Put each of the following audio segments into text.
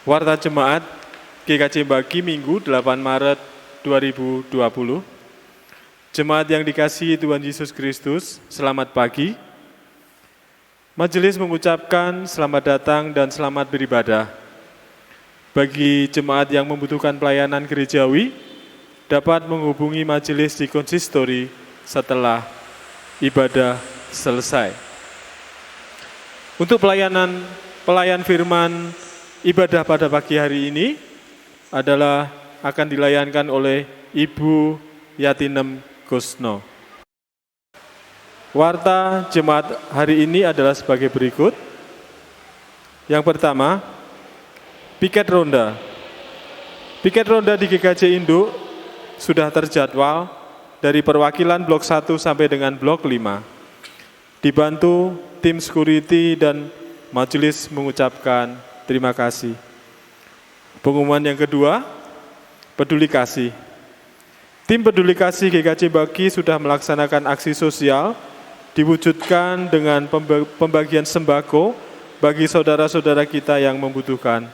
Warta Jemaat GKJ Bagi Minggu 8 Maret 2020. Jemaat yang dikasihi Tuhan Yesus Kristus, selamat pagi. Majelis mengucapkan selamat datang dan selamat beribadah. Bagi jemaat yang membutuhkan pelayanan gerejawi, dapat menghubungi majelis di konsistori setelah ibadah selesai. Untuk pelayan firman ibadah pada pagi hari ini adalah akan dilayankan oleh Ibu Yatinem Gusno. Warta jemaat hari ini adalah sebagai berikut. Yang pertama, piket ronda. Piket ronda di GKJ Induk sudah terjadwal dari perwakilan blok 1 sampai dengan blok 5. Dibantu tim security dan majelis mengucapkan terima kasih. Pengumuman yang kedua, peduli kasih. Tim peduli kasih GKJ Bagi sudah melaksanakan aksi sosial diwujudkan dengan pembagian sembako bagi saudara-saudara kita yang membutuhkan.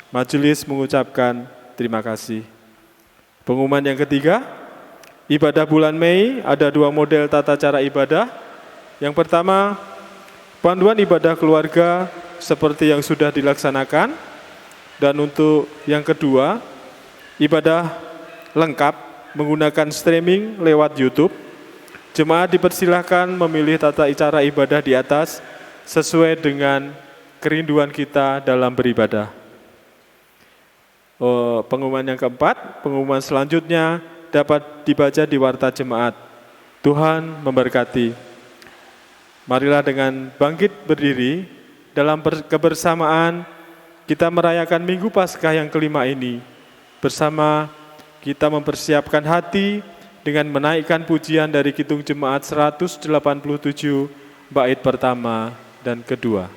Majelis mengucapkan terima kasih. Pengumuman yang ketiga, ibadah bulan Mei ada 2 model tata cara ibadah. Yang pertama, panduan ibadah keluarga seperti yang sudah dilaksanakan, dan untuk yang kedua, ibadah lengkap menggunakan streaming lewat YouTube. Jemaat dipersilahkan memilih tata cara ibadah di atas sesuai dengan kerinduan kita dalam beribadah. Pengumuman yang keempat, pengumuman selanjutnya dapat dibaca di Warta Jemaat. Tuhan memberkati. Marilah dengan bangkit berdiri. Dalam kebersamaan kita merayakan Minggu Paskah yang kelima ini. Bersama kita mempersiapkan hati dengan menaikkan pujian dari Kidung Jemaat 187 bait pertama dan kedua.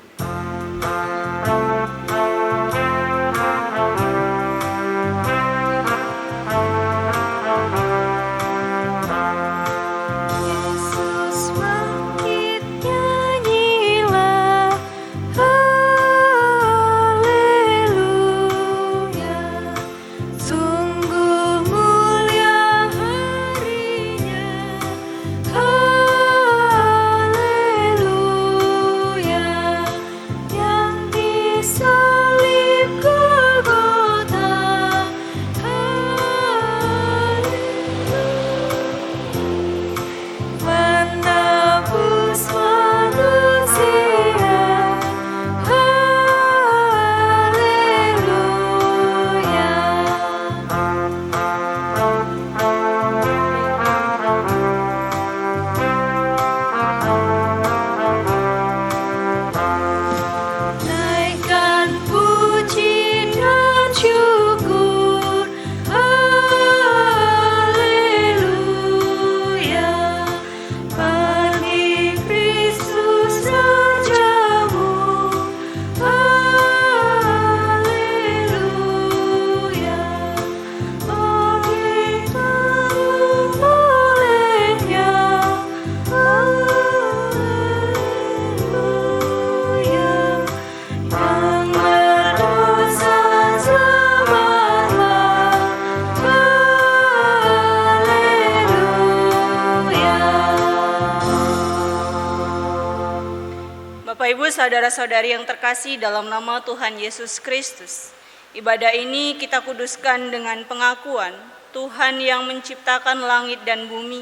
Saudara-saudari yang terkasih dalam nama Tuhan Yesus Kristus, ibadah ini kita kuduskan dengan pengakuan Tuhan yang menciptakan langit dan bumi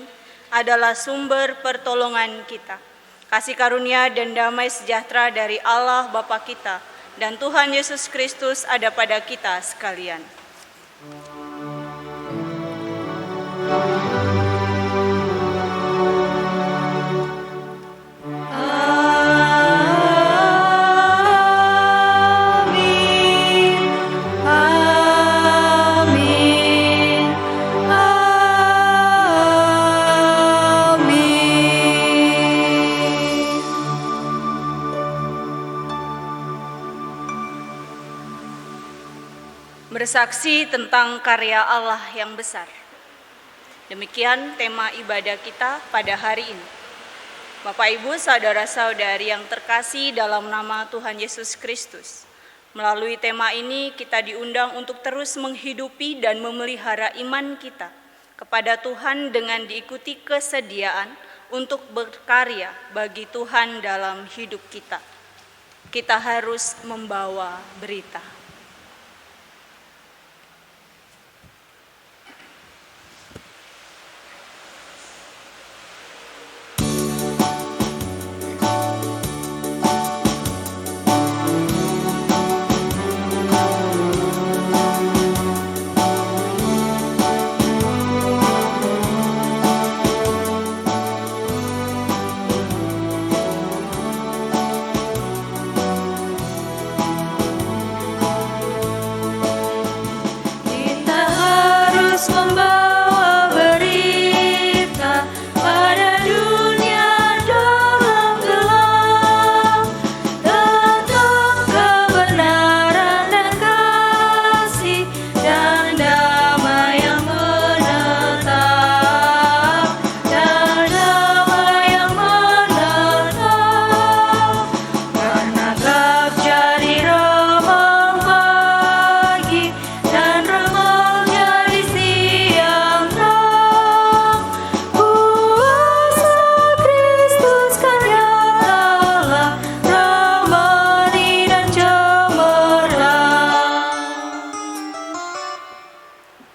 adalah sumber pertolongan kita. Kasih karunia dan damai sejahtera dari Allah Bapa kita dan Tuhan Yesus Kristus ada pada kita sekalian. Bersaksi tentang karya Allah yang besar. Demikian tema ibadah kita pada hari ini. Bapak Ibu, saudara-saudari yang terkasih dalam nama Tuhan Yesus Kristus. Melalui tema ini kita diundang untuk terus menghidupi dan memelihara iman kita kepada Tuhan dengan diikuti kesediaan untuk berkarya bagi Tuhan dalam hidup kita. Kita harus membawa berita.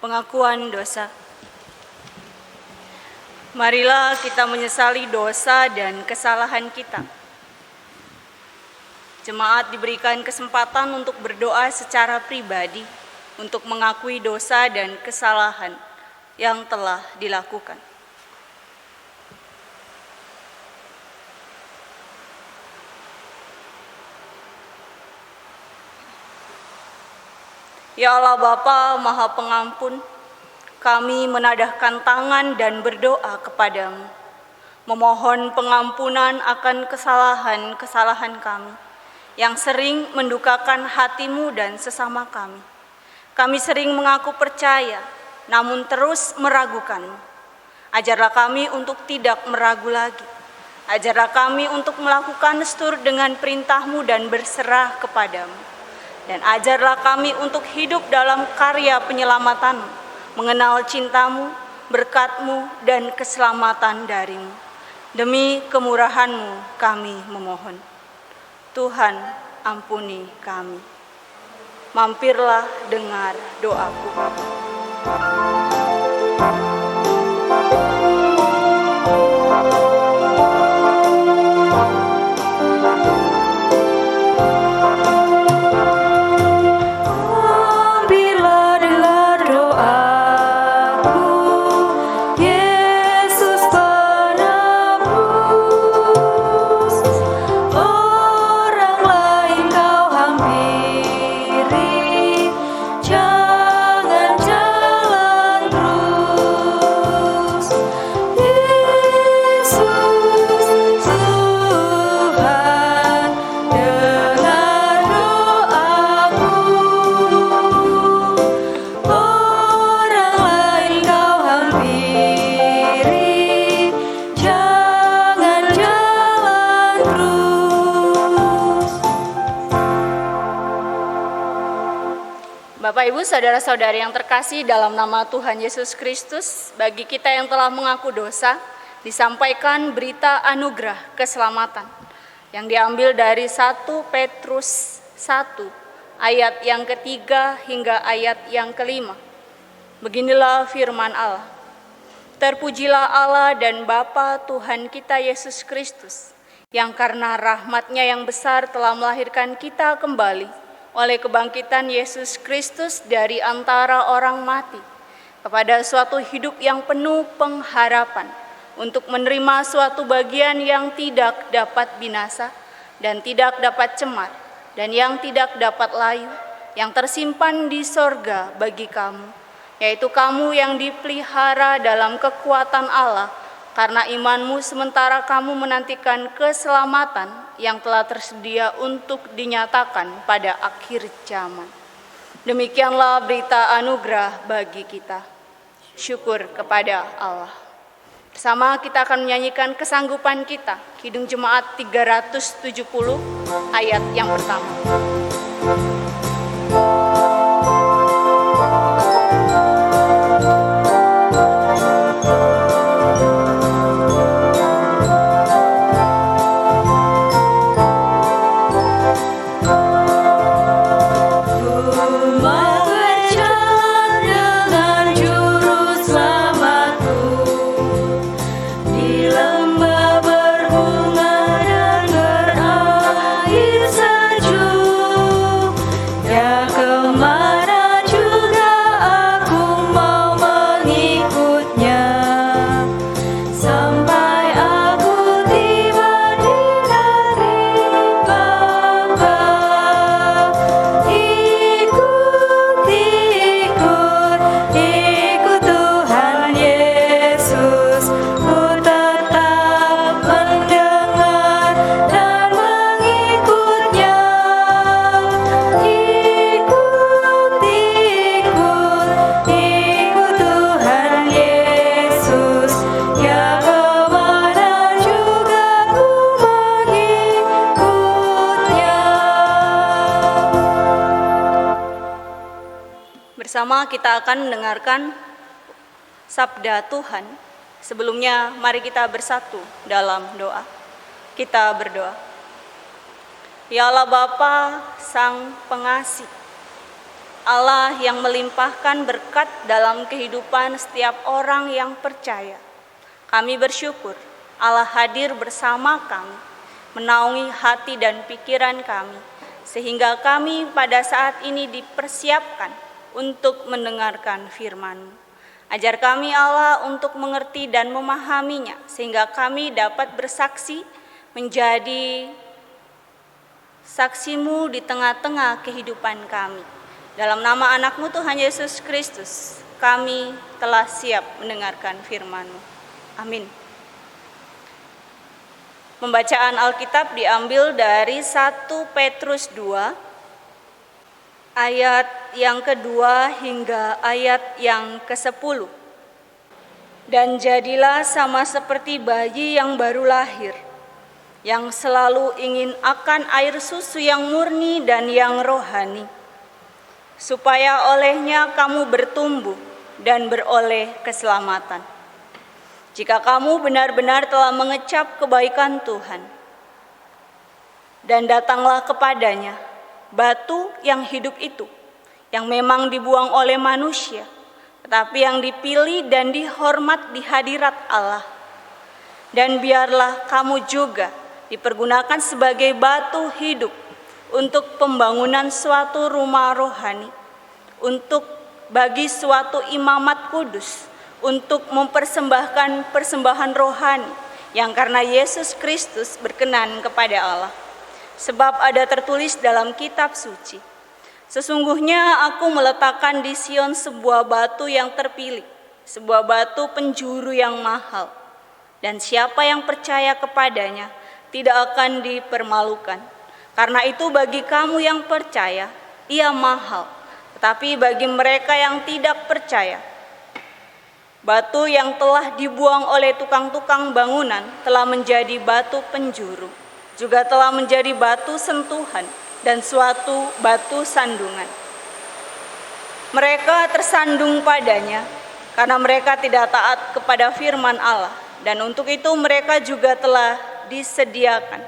Pengakuan dosa. Marilah kita menyesali dosa dan kesalahan kita. Jemaat diberikan kesempatan untuk berdoa secara pribadi untuk mengakui dosa dan kesalahan yang telah dilakukan. Ya Allah Bapa Maha Pengampun, kami menadahkan tangan dan berdoa kepadamu, memohon pengampunan akan kesalahan-kesalahan kami, yang sering mendukakan hatimu dan sesama kami. Kami sering mengaku percaya, namun terus meragukanmu. Ajarlah kami untuk tidak meragu lagi. Ajarlah kami untuk melakukan seturut dengan perintahmu dan berserah kepadamu. Dan ajarlah kami untuk hidup dalam karya penyelamatanmu, mengenal cintamu, berkat-mu, dan keselamatan darimu. Demi kemurahan-mu kami memohon. Tuhan, ampuni kami. Mampirlah dengar doaku. Bapak, Ibu, saudara-saudari yang terkasih dalam nama Tuhan Yesus Kristus, bagi kita yang telah mengaku dosa, disampaikan berita anugerah keselamatan yang diambil dari 1 Petrus 1 ayat yang ketiga hingga ayat yang kelima. Beginilah firman Allah. Terpujilah Allah dan Bapa Tuhan kita Yesus Kristus, yang karena rahmat-Nya yang besar telah melahirkan kita kembali oleh kebangkitan Yesus Kristus dari antara orang mati, kepada suatu hidup yang penuh pengharapan, untuk menerima suatu bagian yang tidak dapat binasa, dan tidak dapat cemar, dan yang tidak dapat layu, yang tersimpan di sorga bagi kamu, yaitu kamu yang dipelihara dalam kekuatan Allah, karena imanmu sementara kamu menantikan keselamatan yang telah tersedia untuk dinyatakan pada akhir zaman. Demikianlah berita anugerah bagi kita. Syukur kepada Allah. Bersama kita akan menyanyikan kesanggupan kita, Kidung Jemaat 370 ayat yang pertama. Bersama kita akan mendengarkan sabda Tuhan. Sebelumnya mari kita bersatu dalam doa. Kita berdoa. Ya Allah Bapa, Sang Pengasih, Allah yang melimpahkan berkat dalam kehidupan setiap orang yang percaya. Kami bersyukur Allah hadir bersama kami, menaungi hati dan pikiran kami, sehingga kami pada saat ini dipersiapkan untuk mendengarkan firman-Mu. Ajar kami Allah untuk mengerti dan memahaminya, sehingga kami dapat bersaksi menjadi saksi-Mu di tengah-tengah kehidupan kami. Dalam nama anak-Mu Tuhan Yesus Kristus, kami telah siap mendengarkan firman-Mu. Amin. Pembacaan Alkitab diambil dari 1 Petrus 2, ayat yang kedua hingga ayat yang ke-10. Dan jadilah sama seperti bayi yang baru lahir, yang selalu ingin akan air susu yang murni dan yang rohani, supaya olehnya kamu bertumbuh dan beroleh keselamatan. Jika kamu benar-benar telah mengecap kebaikan Tuhan, dan datanglah kepadanya batu yang hidup itu, yang memang dibuang oleh manusia, tetapi yang dipilih dan dihormat di hadirat Allah. Dan biarlah kamu juga dipergunakan sebagai batu hidup untuk pembangunan suatu rumah rohani, untuk bagi suatu imamat kudus, untuk mempersembahkan persembahan rohani yang karena Yesus Kristus berkenan kepada Allah. Sebab ada tertulis dalam kitab suci, sesungguhnya aku meletakkan di Sion sebuah batu yang terpilih, sebuah batu penjuru yang mahal, dan siapa yang percaya kepadanya tidak akan dipermalukan. Karena itu bagi kamu yang percaya, ia mahal, tetapi bagi mereka yang tidak percaya, batu yang telah dibuang oleh tukang-tukang bangunan telah menjadi batu penjuru, juga telah menjadi batu sentuhan dan suatu batu sandungan. Mereka tersandung padanya karena mereka tidak taat kepada firman Allah, dan untuk itu mereka juga telah disediakan.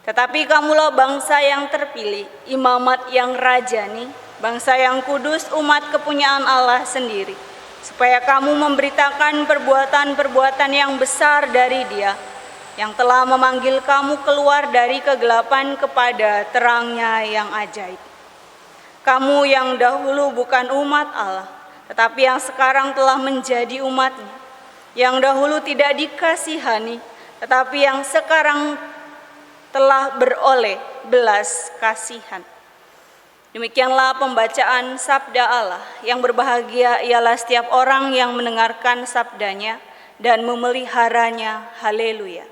Tetapi kamulah bangsa yang terpilih, imamat yang rajani, bangsa yang kudus, umat kepunyaan Allah sendiri, supaya kamu memberitakan perbuatan-perbuatan yang besar dari Dia, yang telah memanggil kamu keluar dari kegelapan kepada terangnya yang ajaib. Kamu yang dahulu bukan umat Allah, tetapi yang sekarang telah menjadi umat-Nya, yang dahulu tidak dikasihani, tetapi yang sekarang telah beroleh belas kasihan. Demikianlah pembacaan sabda Allah. Yang berbahagia ialah setiap orang yang mendengarkan sabdanya dan memeliharanya. Haleluya.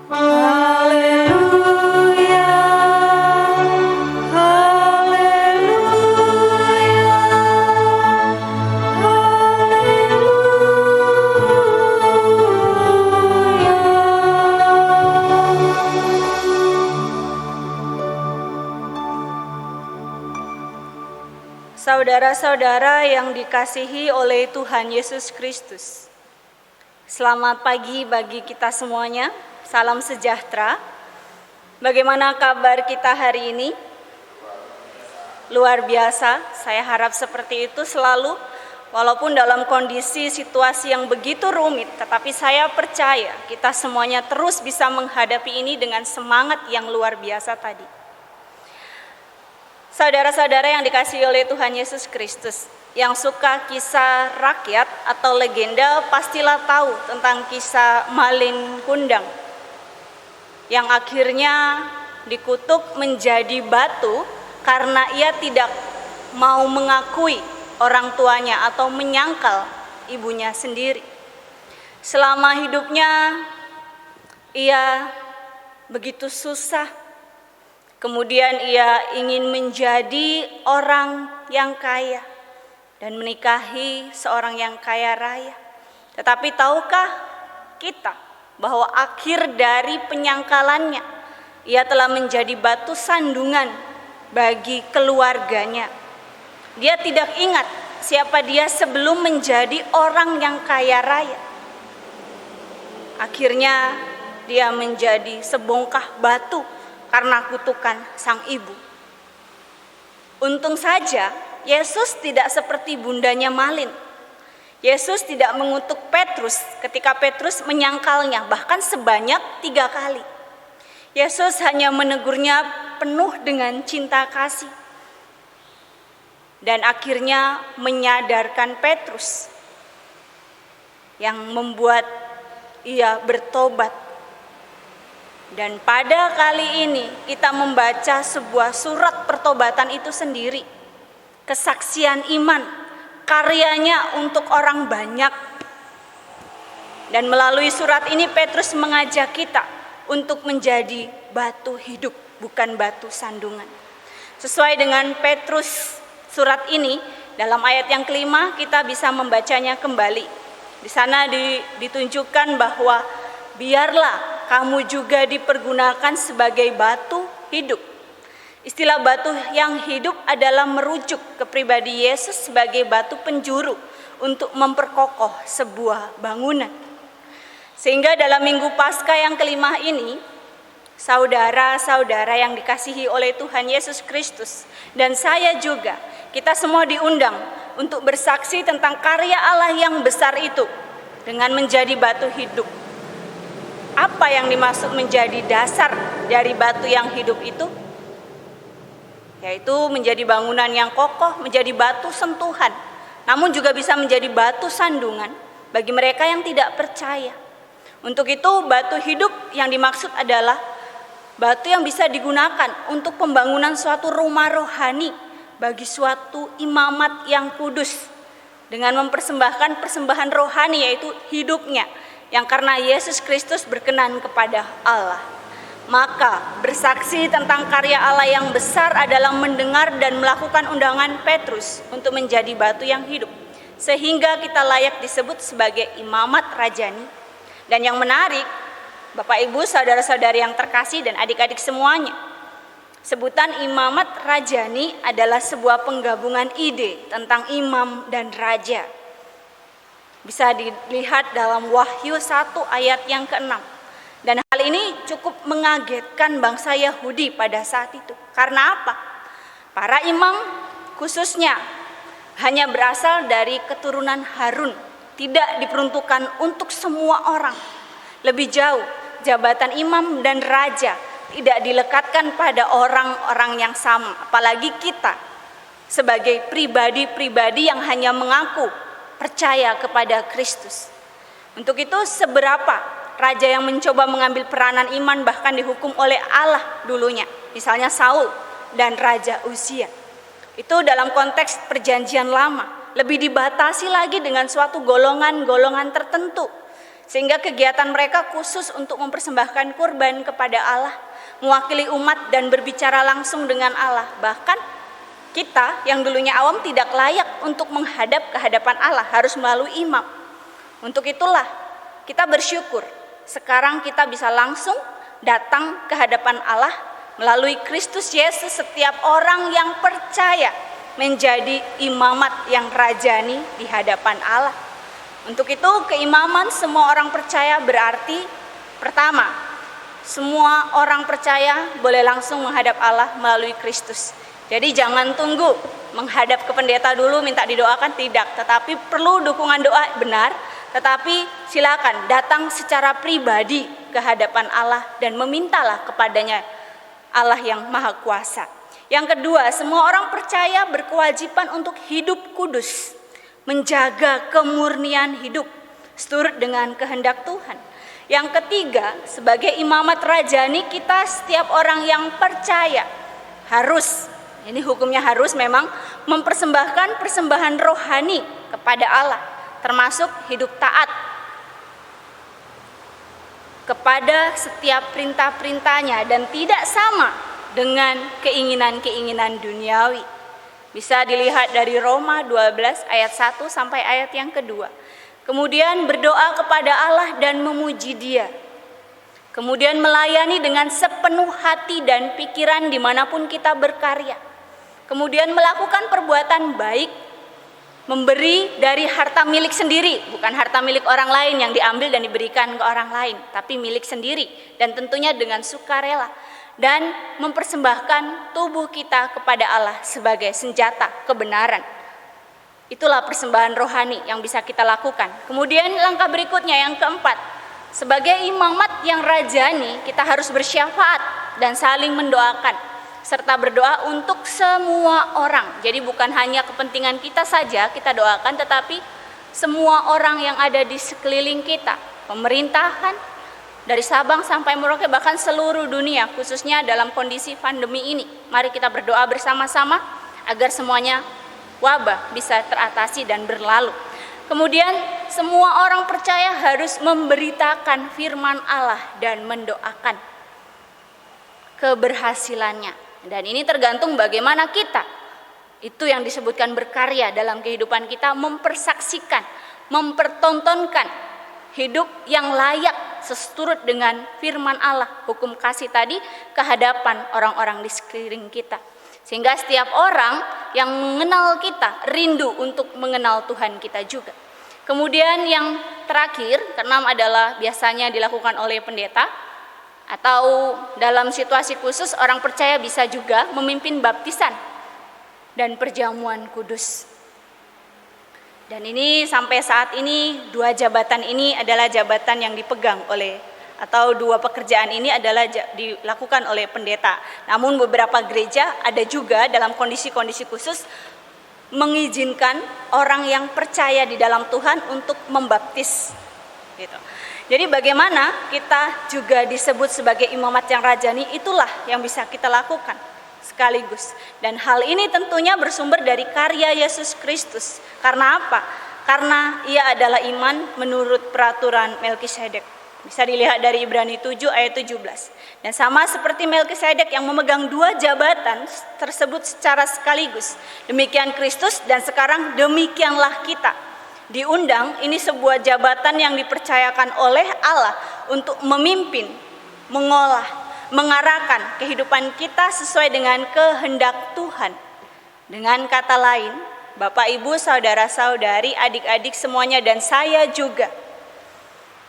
Haleluya. Saudara-saudara yang dikasihi oleh Tuhan Yesus Kristus, selamat pagi bagi kita semuanya, salam sejahtera. Bagaimana kabar kita hari ini? Luar biasa, saya harap seperti itu selalu, walaupun dalam kondisi situasi yang begitu rumit, tetapi saya percaya kita semuanya terus bisa menghadapi ini dengan semangat yang luar biasa tadi. Saudara-saudara yang dikasihi oleh Tuhan Yesus Kristus, yang suka kisah rakyat atau legenda pastilah tahu tentang kisah Malin Kundang, yang akhirnya dikutuk menjadi batu karena ia tidak mau mengakui orang tuanya atau menyangkal ibunya sendiri. Selama hidupnya ia begitu susah. Kemudian ia ingin menjadi orang yang kaya dan menikahi seorang yang kaya raya. Tetapi tahukah kita bahwa akhir dari penyangkalannya Ia telah menjadi batu sandungan bagi keluarganya. Dia tidak ingat siapa dia sebelum menjadi orang yang kaya raya. Akhirnya dia menjadi sebongkah batu karena kutukan sang ibu. Untung saja Yesus tidak seperti bundanya Malin. Yesus tidak mengutuk Petrus ketika Petrus menyangkalnya bahkan sebanyak 3 kali. Yesus hanya menegurnya penuh dengan cinta kasih. Dan akhirnya menyadarkan Petrus yang membuat ia bertobat. Dan pada kali ini kita membaca sebuah surat pertobatan itu sendiri. Kesaksian iman, karyanya untuk orang banyak. Dan melalui surat ini Petrus mengajak kita untuk menjadi batu hidup, bukan batu sandungan. Sesuai dengan Petrus surat ini, dalam ayat yang kelima kita bisa membacanya kembali. Di sana ditunjukkan bahwa biarlah kamu juga dipergunakan sebagai batu hidup. Istilah batu yang hidup adalah merujuk ke pribadi Yesus sebagai batu penjuru untuk memperkokoh sebuah bangunan. Sehingga dalam Minggu Paskah yang kelima ini, saudara-saudara yang dikasihi oleh Tuhan Yesus Kristus dan saya juga, kita semua diundang untuk bersaksi tentang karya Allah yang besar itu dengan menjadi batu hidup. Apa yang dimaksud menjadi dasar dari batu yang hidup itu? Yaitu menjadi bangunan yang kokoh, menjadi batu sentuhan, namun juga bisa menjadi batu sandungan bagi mereka yang tidak percaya. Untuk itu batu hidup yang dimaksud adalah batu yang bisa digunakan untuk pembangunan suatu rumah rohani bagi suatu imamat yang kudus dengan mempersembahkan persembahan rohani yaitu hidupnya yang karena Yesus Kristus berkenan kepada Allah. Maka bersaksi tentang karya Allah yang besar adalah mendengar dan melakukan undangan Petrus untuk menjadi batu yang hidup sehingga kita layak disebut sebagai imamat rajani. Dan yang menarik, Bapak Ibu, saudara-saudari yang terkasih dan adik-adik semuanya, sebutan imamat rajani adalah sebuah penggabungan ide tentang imam dan raja. Bisa dilihat dalam Wahyu 1 ayat yang ke-6. Dan hal ini cukup mengagetkan bangsa Yahudi pada saat itu. Karena apa? Para imam khususnya hanya berasal dari keturunan Harun. Tidak diperuntukkan untuk semua orang. Lebih jauh, jabatan imam dan raja tidak dilekatkan pada orang-orang yang sama. Apalagi kita sebagai pribadi-pribadi yang hanya mengaku percaya kepada Kristus. Untuk itu seberapa raja yang mencoba mengambil peranan iman bahkan dihukum oleh Allah dulunya. Misalnya Saul dan Raja Uzia. Itu dalam konteks perjanjian lama. Lebih dibatasi lagi dengan suatu golongan-golongan tertentu. Sehingga kegiatan mereka khusus untuk mempersembahkan kurban kepada Allah. Mewakili umat dan berbicara langsung dengan Allah. Bahkan kita yang dulunya awam tidak layak untuk menghadap ke hadapan Allah. Harus melalui imam. Untuk itulah kita bersyukur. Sekarang kita bisa langsung datang ke hadapan Allah. Melalui Kristus Yesus setiap orang yang percaya menjadi imamat yang rajani di hadapan Allah. Untuk itu keimaman semua orang percaya berarti pertama, semua orang percaya boleh langsung menghadap Allah melalui Kristus. Jadi jangan tunggu menghadap ke pendeta dulu minta didoakan, tidak. Tetapi perlu dukungan doa benar, tetapi silakan datang secara pribadi ke hadapan Allah dan memintalah kepadanya Allah yang Maha Kuasa. Yang kedua, semua orang percaya berkewajiban untuk hidup kudus, menjaga kemurnian hidup, seturut dengan kehendak Tuhan. Yang ketiga, sebagai imamat rajani kita setiap orang yang percaya harus, ini hukumnya harus memang mempersembahkan persembahan rohani kepada Allah, termasuk hidup taat kepada setiap perintah-perintahnya dan tidak sama dengan keinginan-keinginan duniawi. Bisa dilihat dari Roma 12 ayat 1 sampai ayat yang kedua. Kemudian berdoa kepada Allah dan memuji Dia. Kemudian melayani dengan sepenuh hati dan pikiran dimanapun kita berkarya. Kemudian melakukan perbuatan baik, memberi dari harta milik sendiri, bukan harta milik orang lain yang diambil dan diberikan ke orang lain, tapi milik sendiri, dan tentunya dengan sukarela. Dan mempersembahkan tubuh kita kepada Allah sebagai senjata kebenaran. Itulah persembahan rohani yang bisa kita lakukan. Kemudian langkah berikutnya yang keempat, sebagai imamat yang rajani, kita harus bersyafaat dan saling mendoakan, serta berdoa untuk semua orang. Jadi bukan hanya kepentingan kita saja kita doakan, tetapi semua orang yang ada di sekeliling kita, pemerintahan, dari Sabang sampai Merauke, bahkan seluruh dunia, khususnya dalam kondisi pandemi ini. Mari kita berdoa bersama-sama agar semuanya wabah bisa teratasi dan berlalu. Kemudian semua orang percaya harus memberitakan firman Allah dan mendoakan keberhasilannya. Dan ini tergantung bagaimana kita, itu yang disebutkan berkarya dalam kehidupan kita, mempersaksikan, mempertontonkan hidup yang layak seturut dengan firman Allah, hukum kasih tadi, ke hadapan orang-orang di sekeliling kita. Sehingga setiap orang yang mengenal kita rindu untuk mengenal Tuhan kita juga. Kemudian yang terakhir, keenam adalah biasanya dilakukan oleh pendeta, atau dalam situasi khusus orang percaya bisa juga memimpin baptisan dan perjamuan kudus. Dan ini sampai saat ini dua jabatan ini adalah jabatan yang dipegang oleh, atau dua pekerjaan ini adalah dilakukan oleh pendeta. Namun beberapa gereja ada juga dalam kondisi-kondisi khusus mengizinkan orang yang percaya di dalam Tuhan untuk membaptis. Gitu. Jadi bagaimana kita juga disebut sebagai imamat yang rajani, itulah yang bisa kita lakukan sekaligus. Dan hal ini tentunya bersumber dari karya Yesus Kristus. Karena apa? Karena ia adalah iman menurut peraturan Melkisedek. Bisa dilihat dari Ibrani 7 ayat 17. Dan sama seperti Melkisedek yang memegang dua jabatan tersebut secara sekaligus, demikian Kristus, dan sekarang demikianlah kita. Diundang, ini sebuah jabatan yang dipercayakan oleh Allah untuk memimpin, mengolah, mengarahkan kehidupan kita sesuai dengan kehendak Tuhan. Dengan kata lain, Bapak, Ibu, saudara-saudari, adik-adik semuanya, dan saya juga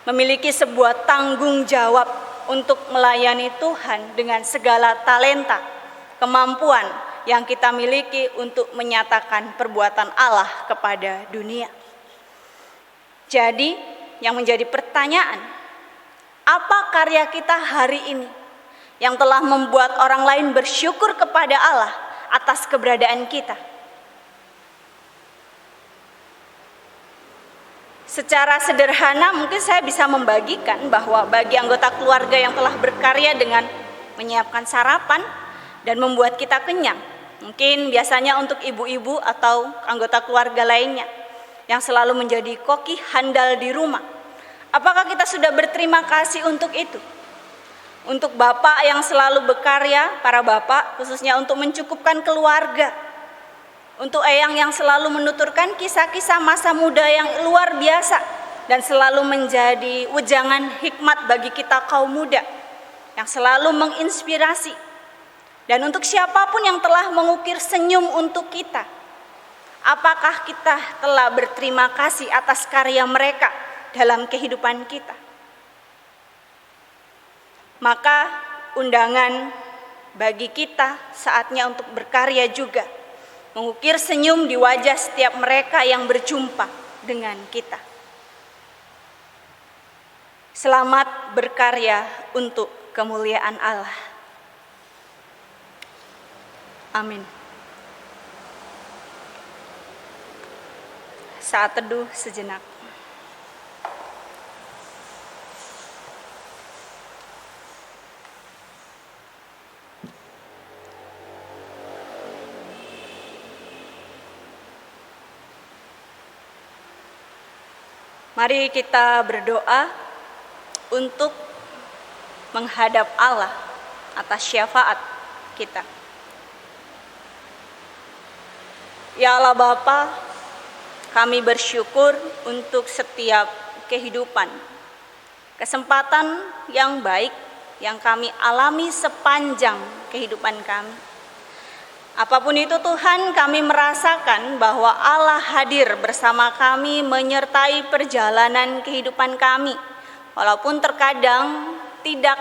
memiliki sebuah tanggung jawab untuk melayani Tuhan dengan segala talenta, kemampuan yang kita miliki untuk menyatakan perbuatan Allah kepada dunia. Jadi, yang menjadi pertanyaan, apa karya kita hari ini yang telah membuat orang lain bersyukur kepada Allah atas keberadaan kita? Secara sederhana mungkin saya bisa membagikan bahwa bagi anggota keluarga yang telah berkarya dengan menyiapkan sarapan dan membuat kita kenyang, mungkin biasanya untuk ibu-ibu atau anggota keluarga lainnya yang selalu menjadi koki handal di rumah, apakah kita sudah berterima kasih untuk itu? Untuk bapak yang selalu berkarya, para bapak khususnya untuk mencukupkan keluarga, untuk eyang yang selalu menuturkan kisah-kisah masa muda yang luar biasa dan selalu menjadi wejangan hikmat bagi kita kaum muda yang selalu menginspirasi. Dan untuk siapapun yang telah mengukir senyum untuk kita, apakah kita telah berterima kasih atas karya mereka dalam kehidupan kita? Maka undangan bagi kita saatnya untuk berkarya juga, mengukir senyum di wajah setiap mereka yang berjumpa dengan kita. Selamat berkarya untuk kemuliaan Allah. Amin. Saat teduh sejenak. Mari kita berdoa untuk menghadap Allah atas syafaat kita. Ya Allah Bapa, kami bersyukur untuk setiap kehidupan kesempatan yang baik yang kami alami sepanjang kehidupan kami. Apapun itu Tuhan, kami merasakan bahwa Allah hadir bersama kami menyertai perjalanan kehidupan kami. Walaupun terkadang tidak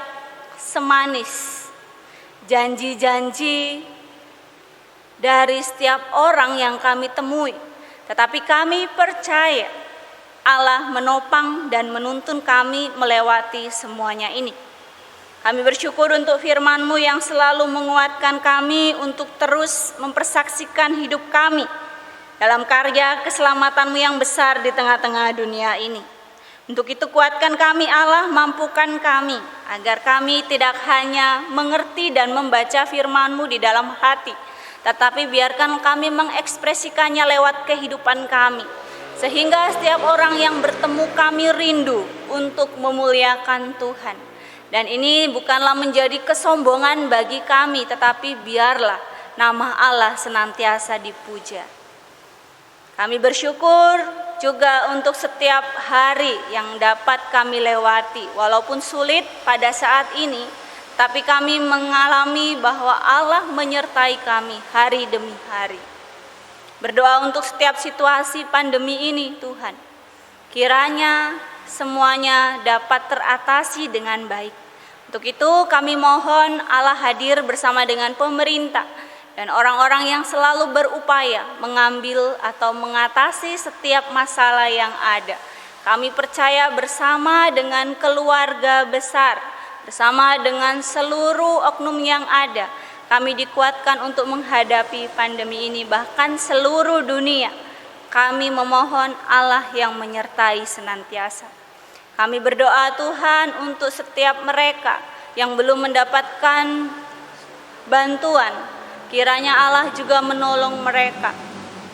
semanis janji-janji dari setiap orang yang kami temui, tetapi kami percaya Allah menopang dan menuntun kami melewati semuanya ini. Kami bersyukur untuk firman-Mu yang selalu menguatkan kami untuk terus mempersaksikan hidup kami dalam karya keselamatan-Mu yang besar di tengah-tengah dunia ini. Untuk itu kuatkan kami Allah, mampukan kami agar kami tidak hanya mengerti dan membaca firman-Mu di dalam hati, tetapi biarkan kami mengekspresikannya lewat kehidupan kami, sehingga setiap orang yang bertemu kami rindu untuk memuliakan Tuhan. Dan ini bukanlah menjadi kesombongan bagi kami, tetapi biarlah nama Allah senantiasa dipuja. Kami bersyukur juga untuk setiap hari yang dapat kami lewati, walaupun sulit pada saat ini, tapi kami mengalami bahwa Allah menyertai kami hari demi hari. Berdoa untuk setiap situasi pandemi ini, Tuhan. Kiranya semuanya dapat teratasi dengan baik. Untuk itu kami mohon Allah hadir bersama dengan pemerintah dan orang-orang yang selalu berupaya mengambil atau mengatasi setiap masalah yang ada. Kami percaya bersama dengan keluarga besar, bersama dengan seluruh oknum yang ada, kami dikuatkan untuk menghadapi pandemi ini, bahkan seluruh dunia. Kami memohon Allah yang menyertai senantiasa. Kami berdoa Tuhan untuk setiap mereka yang belum mendapatkan bantuan. Kiranya Allah juga menolong mereka,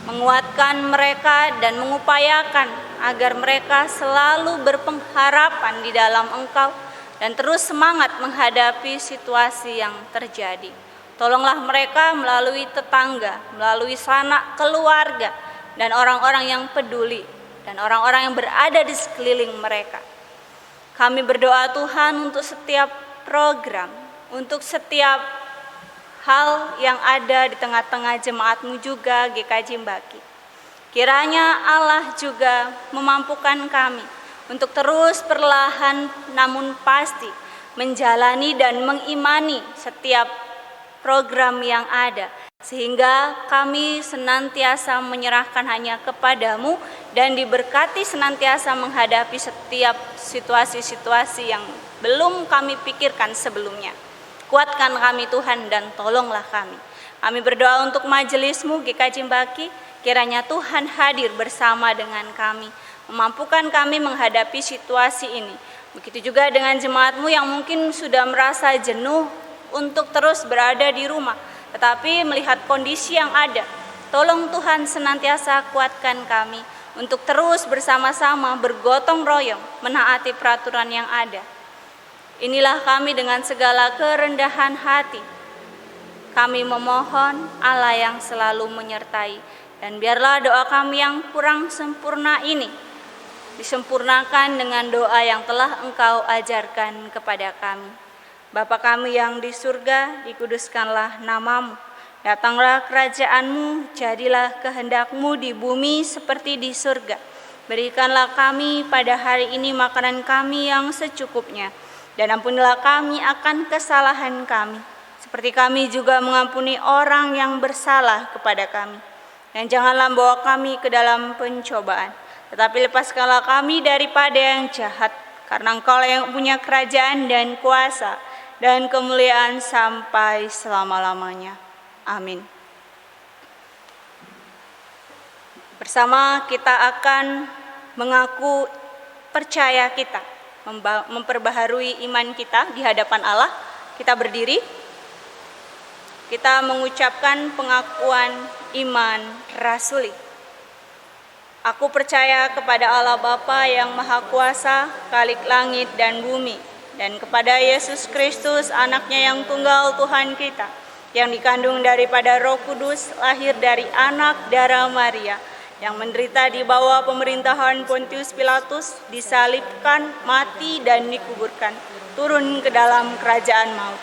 menguatkan mereka dan mengupayakan agar mereka selalu berpengharapan di dalam Engkau dan terus semangat menghadapi situasi yang terjadi. Tolonglah mereka melalui tetangga, melalui sanak keluarga, dan orang-orang yang peduli, dan orang-orang yang berada di sekeliling mereka. Kami berdoa Tuhan untuk setiap program, untuk setiap hal yang ada di tengah-tengah jemaat-Mu juga GKJ Mbaki. Kiranya Allah juga memampukan kami untuk terus perlahan namun pasti menjalani dan mengimani setiap program yang ada, sehingga kami senantiasa menyerahkan hanya kepadamu dan diberkati senantiasa menghadapi setiap situasi-situasi yang belum kami pikirkan sebelumnya. Kuatkan kami Tuhan dan tolonglah kami. Kami berdoa untuk majelis-Mu GKJ Mbaki, kiranya Tuhan hadir bersama dengan kami, memampukan kami menghadapi situasi ini. Begitu juga dengan jemaat-Mu yang mungkin sudah merasa jenuh untuk terus berada di rumah, tetapi melihat kondisi yang ada, tolong Tuhan senantiasa kuatkan kami untuk terus bersama-sama bergotong royong menaati peraturan yang ada. Inilah kami dengan segala kerendahan hati. Kami memohon Allah yang selalu menyertai, dan biarlah doa kami yang kurang sempurna ini disempurnakan dengan doa yang telah Engkau ajarkan kepada kami. Bapa kami yang di surga, dikuduskanlah nama-Mu. Datanglah kerajaan-Mu, jadilah kehendak-Mu di bumi seperti di surga. Berikanlah kami pada hari ini makanan kami yang secukupnya, dan ampunilah kami akan kesalahan kami, seperti kami juga mengampuni orang yang bersalah kepada kami. Dan janganlah bawa kami ke dalam pencobaan, tetapi lepaskanlah kami daripada yang jahat, karena Engkau yang punya kerajaan dan kuasa dan kemuliaan sampai selama-lamanya. Amin. Bersama kita akan mengaku percaya kita, memperbaharui iman kita di hadapan Allah. Kita berdiri, kita mengucapkan pengakuan iman rasuli. Aku percaya kepada Allah Bapa yang Maha Kuasa, Khalik langit dan bumi, dan kepada Yesus Kristus, anaknya yang tunggal Tuhan kita, yang dikandung daripada Roh Kudus, lahir dari anak darah Maria, yang menderita di bawah pemerintahan Pontius Pilatus, disalibkan, mati, dan dikuburkan, turun ke dalam kerajaan maut.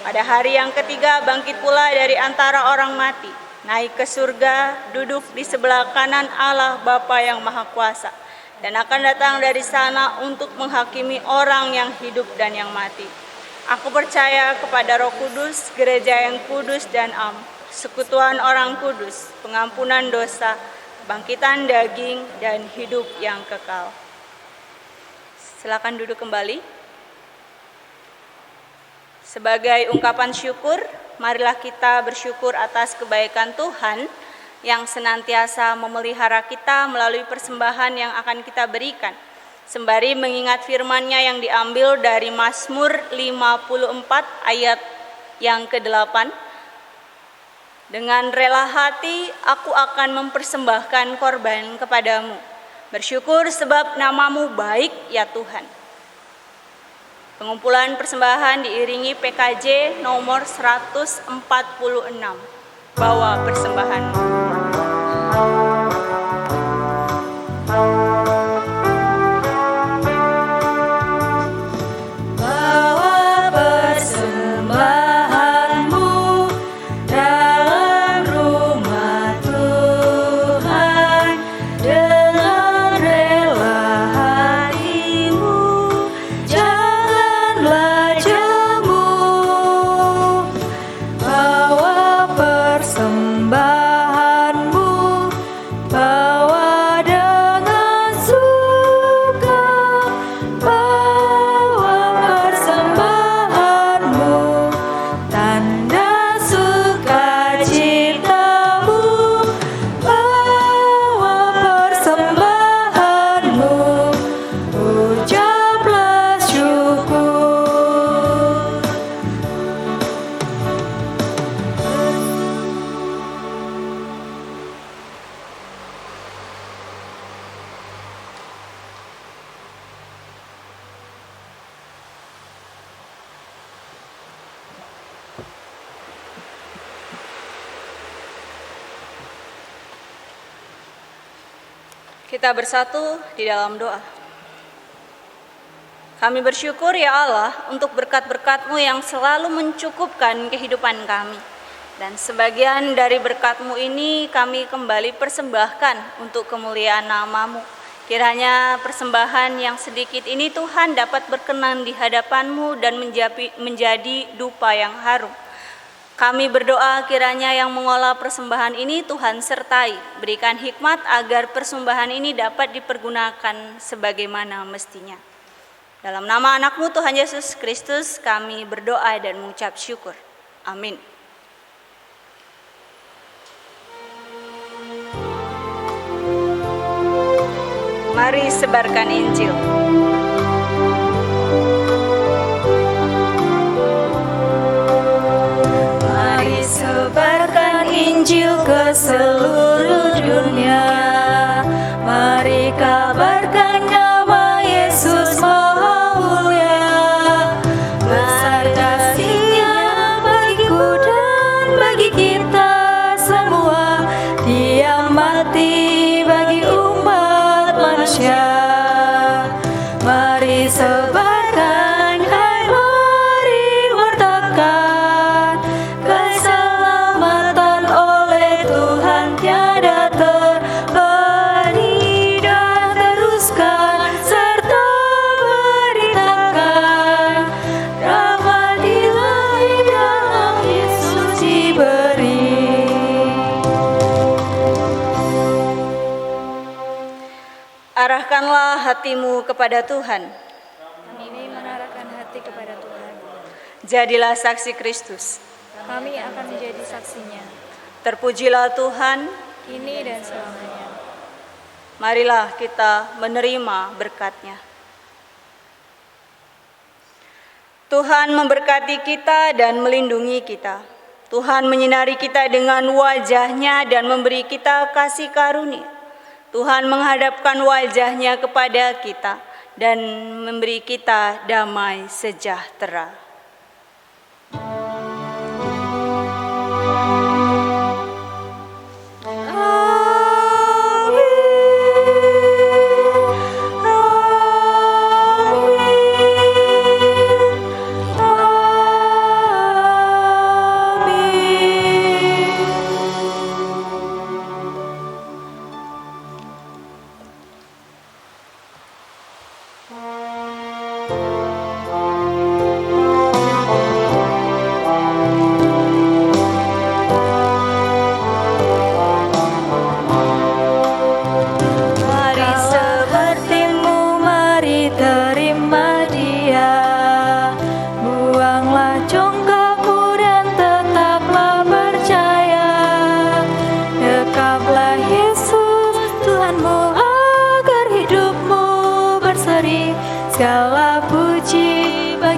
Pada hari yang ketiga bangkit pula dari antara orang mati, naik ke surga, duduk di sebelah kanan Allah Bapa yang Maha Kuasa, dan akan datang dari sana untuk menghakimi orang yang hidup dan yang mati. Aku percaya kepada Roh Kudus, gereja yang kudus dan am, sekutuan orang kudus, pengampunan dosa, bangkitan daging, dan hidup yang kekal. Silakan duduk kembali. Sebagai ungkapan syukur, marilah kita bersyukur atas kebaikan Tuhan yang senantiasa memelihara kita melalui persembahan yang akan kita berikan, sembari mengingat firman-Nya yang diambil dari Mazmur 54 ayat yang ke-8. Dengan rela hati aku akan mempersembahkan korban kepadamu. Bersyukur sebab nama-Mu baik ya Tuhan. Pengumpulan persembahan diiringi PKJ nomor 146. Bawa persembahanmu. Kita bersatu di dalam doa. Kami bersyukur ya Allah untuk berkat-berkat-Mu yang selalu mencukupkan kehidupan kami. Dan sebagian dari berkat-Mu ini kami kembali persembahkan untuk kemuliaan nama-Mu. Kiranya persembahan yang sedikit ini Tuhan dapat berkenan di hadapan-Mu dan menjadi dupa yang harum. Kami berdoa kiranya yang mengolah persembahan ini Tuhan sertai, berikan hikmat agar persembahan ini dapat dipergunakan sebagaimana mestinya. Dalam nama anak-Mu Tuhan Yesus Kristus kami berdoa dan mengucap syukur. Amin. Mari sebarkan Injil. Sebarkan Injil ke seluruh dunia. Mari kabarkan nama Yesus Maha Mulia. Besar kasih-Nya bagiku dan bagi kita semua. Dia mati bagi umat manusia. Mari sebarkan, hai mari wartakan keselamatan oleh Tuhan tiada terbani, dan teruskan serta beritakan damai ilahi dalam Yesus diberi. Arahkanlah hatimu kepada Tuhan. Kami menarahkan hati kepada Tuhan. Jadilah saksi Kristus. Kami akan menjadi saksinya, Terpujilah Tuhan. kini dan selamanya. Marilah kita menerima berkat-Nya. Tuhan memberkati kita dan melindungi kita. Tuhan menyinari kita dengan wajah-Nya dan memberi kita kasih karunia. Tuhan menghadapkan wajah-Nya kepada kita dan memberi kita damai sejahtera. Amin.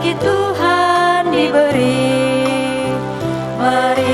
bagi Tuhan diberi. Mari